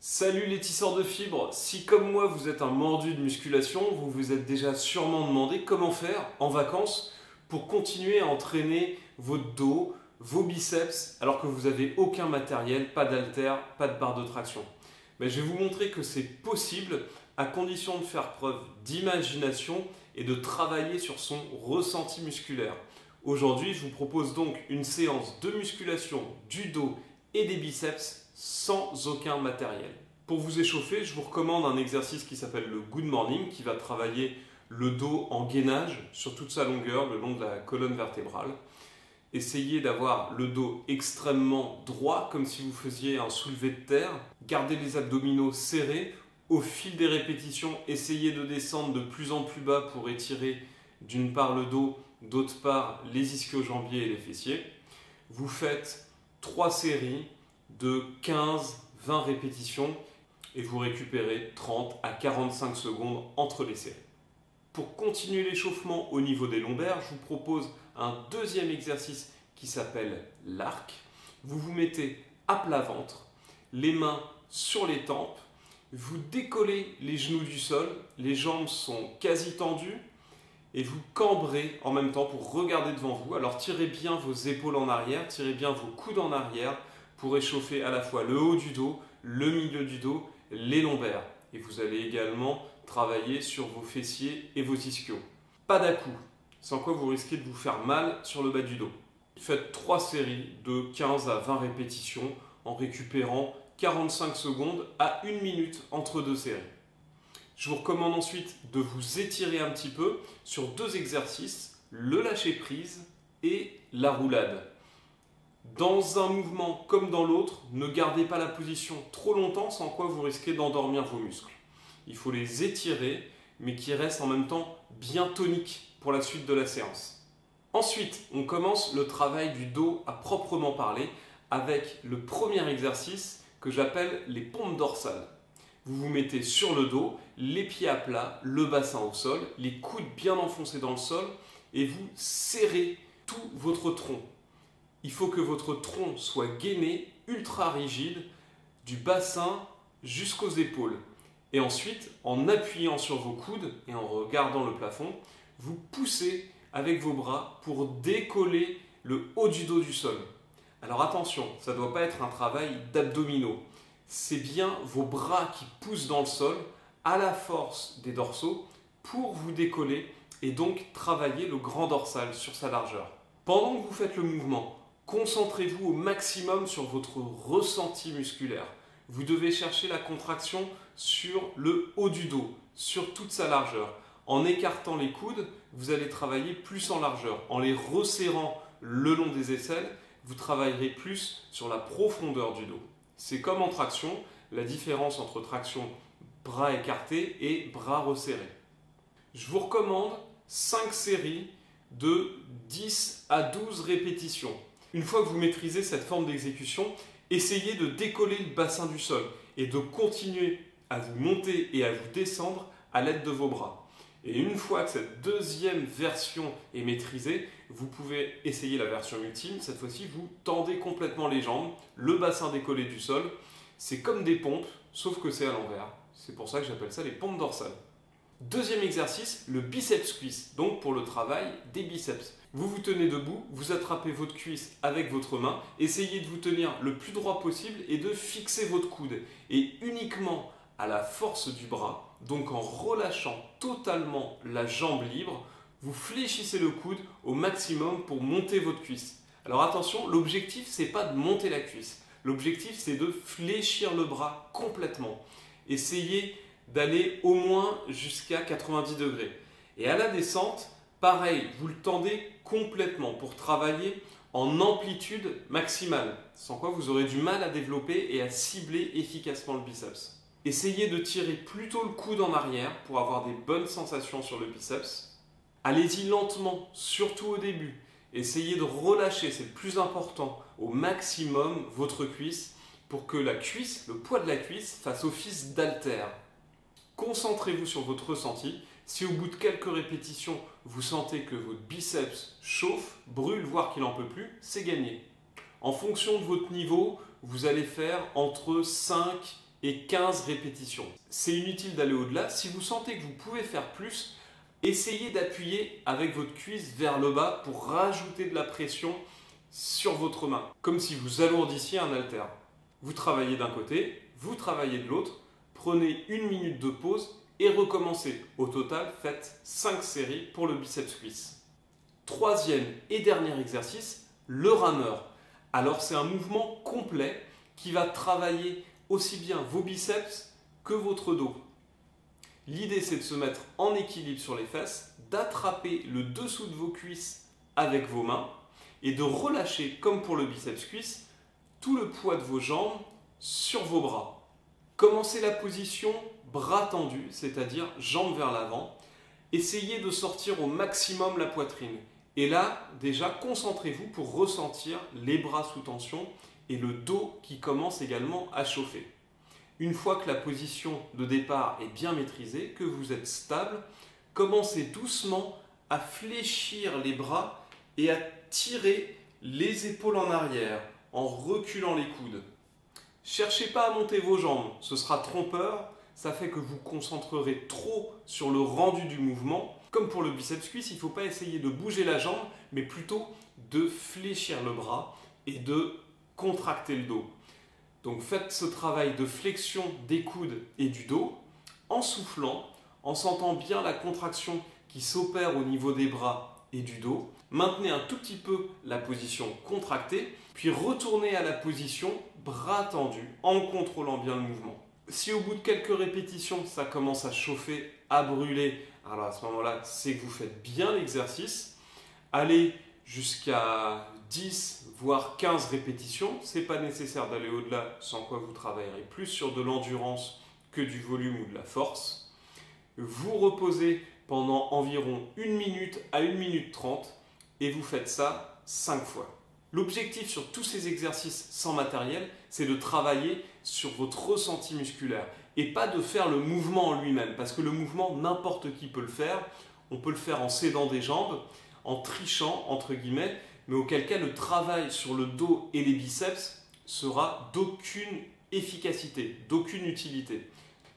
Salut les tisseurs de fibres, si comme moi vous êtes un mordu de musculation, vous vous êtes déjà sûrement demandé comment faire en vacances pour continuer à entraîner votre dos, vos biceps, alors que vous n'avez aucun matériel, pas d'haltères, pas de barre de traction. Mais je vais vous montrer que c'est possible à condition de faire preuve d'imagination et de travailler sur son ressenti musculaire. Aujourd'hui, je vous propose donc une séance de musculation du dos et des biceps sans aucun matériel. Pour vous échauffer, je vous recommande un exercice qui s'appelle le Good Morning, qui va travailler le dos en gainage sur toute sa longueur, le long de la colonne vertébrale. Essayez d'avoir le dos extrêmement droit, comme si vous faisiez un soulevé de terre. Gardez les abdominaux serrés. Au fil des répétitions, essayez de descendre de plus en plus bas pour étirer d'une part le dos, d'autre part les ischio-jambiers et les fessiers. Vous faites 3 séries de 15-20 répétitions et vous récupérez 30 à 45 secondes entre les séries. Pour continuer l'échauffement au niveau des lombaires, je vous propose un deuxième exercice qui s'appelle l'arc. Vous vous mettez à plat ventre, les mains sur les tempes, vous décollez les genoux du sol, les jambes sont quasi tendues et vous cambrez en même temps pour regarder devant vous. Alors tirez bien vos épaules en arrière, tirez bien vos coudes en arrière pour échauffer à la fois le haut du dos, le milieu du dos, les lombaires. Et vous allez également travailler sur vos fessiers et vos ischios. Pas d'à-coups, sans quoi vous risquez de vous faire mal sur le bas du dos. Faites 3 séries de 15 à 20 répétitions en récupérant 45 secondes à 1 minute entre 2 séries. Je vous recommande ensuite de vous étirer un petit peu sur 2 exercices, le lâcher-prise et la roulade. Dans un mouvement comme dans l'autre, ne gardez pas la position trop longtemps, sans quoi vous risquez d'endormir vos muscles. Il faut les étirer, mais qui restent en même temps bien toniques pour la suite de la séance. Ensuite, on commence le travail du dos à proprement parler avec le premier exercice que j'appelle les pompes dorsales. Vous vous mettez sur le dos, les pieds à plat, le bassin au sol, les coudes bien enfoncés dans le sol et vous serrez tout votre tronc. Il faut que votre tronc soit gainé, ultra rigide, du bassin jusqu'aux épaules. Et ensuite, en appuyant sur vos coudes et en regardant le plafond, vous poussez avec vos bras pour décoller le haut du dos du sol. Alors attention, ça ne doit pas être un travail d'abdominaux. C'est bien vos bras qui poussent dans le sol à la force des dorsaux pour vous décoller et donc travailler le grand dorsal sur sa largeur. Pendant que vous faites le mouvement, concentrez-vous au maximum sur votre ressenti musculaire. Vous devez chercher la contraction sur le haut du dos, sur toute sa largeur. En écartant les coudes, vous allez travailler plus en largeur. En les resserrant le long des aisselles, vous travaillerez plus sur la profondeur du dos. C'est comme en traction, la différence entre traction bras écartés et bras resserrés. Je vous recommande 5 séries de 10 à 12 répétitions. Une fois que vous maîtrisez cette forme d'exécution, essayez de décoller le bassin du sol et de continuer à vous monter et à vous descendre à l'aide de vos bras. Et une fois que cette deuxième version est maîtrisée, vous pouvez essayer la version ultime. Cette fois-ci, vous tendez complètement les jambes, le bassin décollé du sol. C'est comme des pompes, sauf que c'est à l'envers. C'est pour ça que j'appelle ça les pompes dorsales. Deuxième exercice, le biceps squeeze, donc pour le travail des biceps. Vous vous tenez debout, vous attrapez votre cuisse avec votre main, essayez de vous tenir le plus droit possible et de fixer votre coude. Et uniquement à la force du bras, donc en relâchant totalement la jambe libre, vous fléchissez le coude au maximum pour monter votre cuisse. Alors attention, l'objectif c'est pas de monter la cuisse, l'objectif c'est de fléchir le bras complètement. Essayez d'aller au moins jusqu'à 90 degrés. Et à la descente, pareil, vous le tendez complètement pour travailler en amplitude maximale, sans quoi vous aurez du mal à développer et à cibler efficacement le biceps. Essayez de tirer plutôt le coude en arrière pour avoir des bonnes sensations sur le biceps. Allez-y lentement, surtout au début. Essayez de relâcher, c'est le plus important, au maximum votre cuisse pour que la cuisse, le poids de la cuisse, fasse office d'haltère. Concentrez-vous sur votre ressenti. Si au bout de quelques répétitions, vous sentez que votre biceps chauffe, brûle, voire qu'il n'en peut plus, c'est gagné. En fonction de votre niveau, vous allez faire entre 5 et 15 répétitions. C'est inutile d'aller au-delà. Si vous sentez que vous pouvez faire plus, essayez d'appuyer avec votre cuisse vers le bas pour rajouter de la pression sur votre main, comme si vous alourdissiez un haltère. Vous travaillez d'un côté, vous travaillez de l'autre, prenez 1 minute de pause et recommencez. Au total, faites 5 séries pour le biceps cuisse. Troisième et dernier exercice, le rameur. Alors c'est un mouvement complet qui va travailler aussi bien vos biceps que votre dos. L'idée c'est de se mettre en équilibre sur les fesses, d'attraper le dessous de vos cuisses avec vos mains et de relâcher, comme pour le biceps cuisse, tout le poids de vos jambes sur vos bras. Commencez la position bras tendus, c'est-à-dire jambes vers l'avant. Essayez de sortir au maximum la poitrine. Et là, déjà, concentrez-vous pour ressentir les bras sous tension et le dos qui commence également à chauffer. Une fois que la position de départ est bien maîtrisée, que vous êtes stable, commencez doucement à fléchir les bras et à tirer les épaules en arrière en reculant les coudes. Cherchez pas à monter vos jambes, ce sera trompeur, ça fait que vous concentrerez trop sur le rendu du mouvement. Comme pour le biceps cuisse, il ne faut pas essayer de bouger la jambe, mais plutôt de fléchir le bras et de contracter le dos. Donc faites ce travail de flexion des coudes et du dos en soufflant, en sentant bien la contraction qui s'opère au niveau des bras et du dos. Maintenez un tout petit peu la position contractée, puis retournez à la position bras tendus en contrôlant bien le mouvement. Si au bout de quelques répétitions, ça commence à chauffer, à brûler, alors à ce moment-là, c'est que vous faites bien l'exercice. Allez jusqu'à 10 voire 15 répétitions. Ce n'est pas nécessaire d'aller au-delà, sans quoi vous travaillerez plus sur de l'endurance que du volume ou de la force. Vous reposez pendant environ 1 minute à 1 minute 30 et vous faites ça 5 fois. L'objectif sur tous ces exercices sans matériel, c'est de travailler sur votre ressenti musculaire et pas de faire le mouvement en lui-même, parce que le mouvement, n'importe qui peut le faire. On peut le faire en s'aidant des jambes, en trichant, entre guillemets, mais auquel cas le travail sur le dos et les biceps sera d'aucune efficacité, d'aucune utilité.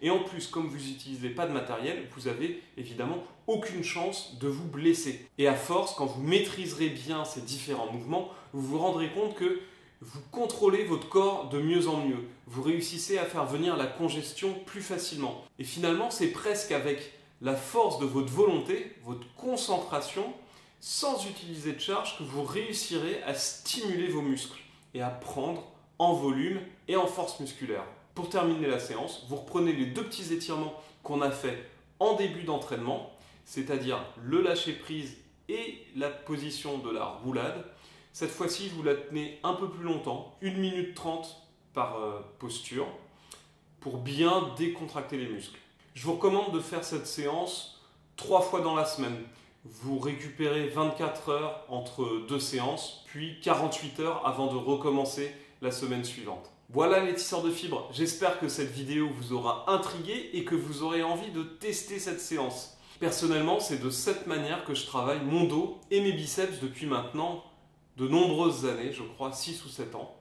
Et en plus, comme vous n'utilisez pas de matériel, vous avez évidemment aucune chance de vous blesser. Et à force, quand vous maîtriserez bien ces différents mouvements, vous vous rendrez compte que vous contrôlez votre corps de mieux en mieux. Vous réussissez à faire venir la congestion plus facilement. Et finalement, c'est presque avec la force de votre volonté, votre concentration, sans utiliser de charge, que vous réussirez à stimuler vos muscles et à prendre en volume et en force musculaire. Pour terminer la séance, vous reprenez les 2 petits étirements qu'on a fait en début d'entraînement, c'est-à-dire le lâcher prise et la position de la roulade. Cette fois-ci, vous la tenez un peu plus longtemps, 1 minute 30 par posture, pour bien décontracter les muscles. Je vous recommande de faire cette séance 3 fois dans la semaine. Vous récupérez 24 heures entre 2 séances, puis 48 heures avant de recommencer la semaine suivante. Voilà les tisseurs de fibres, j'espère que cette vidéo vous aura intrigué et que vous aurez envie de tester cette séance. Personnellement, c'est de cette manière que je travaille mon dos et mes biceps depuis maintenant de nombreuses années, je crois 6 ou 7 ans.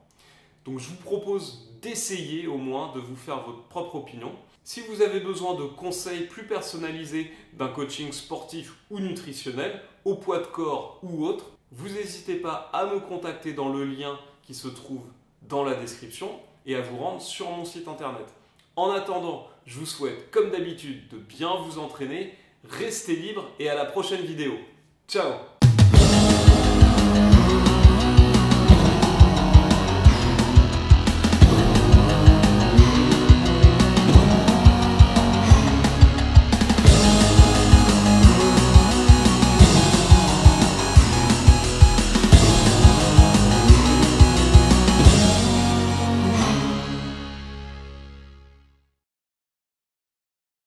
Donc je vous propose d'essayer au moins de vous faire votre propre opinion. Si vous avez besoin de conseils plus personnalisés d'un coaching sportif ou nutritionnel, au poids de corps ou autre, vous n'hésitez pas à me contacter dans le lien qui se trouve dans la description et à vous rendre sur mon site internet. En attendant, je vous souhaite comme d'habitude de bien vous entraîner, restez libre et à la prochaine vidéo. Ciao!